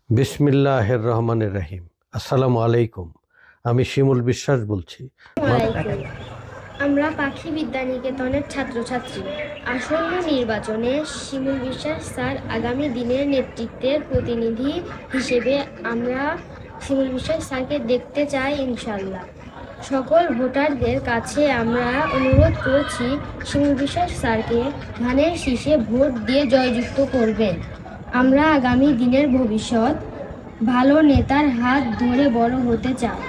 বিসমিল্লাহির রহমানির রহিম। আসসালামু আলাইকুম। আমি শিমুল বিশ্বাস বলছি। আমরা পাখি বিদ্যানিকেতনের ছাত্রছাত্রী। আসন্ন নির্বাচনে শিমুল বিশ্বাস স্যার আগামী দিনের নেতৃত্বের প্রতিনিধি হিসেবে আমরা শিমুল বিশ্বাস স্যারকে দেখতে চাই ইনশাল্লাহ। সকল ভোটারদের কাছে আমরা অনুরোধ করছি, শিমুল বিশ্বাস স্যারকে ধানের শীষে ভোট দিয়ে জয়যুক্ত করবেন। আমরা আগামী দিনের ভবিষ্যৎ ভালো নেতার হাত ধরে বড় হতে চাই।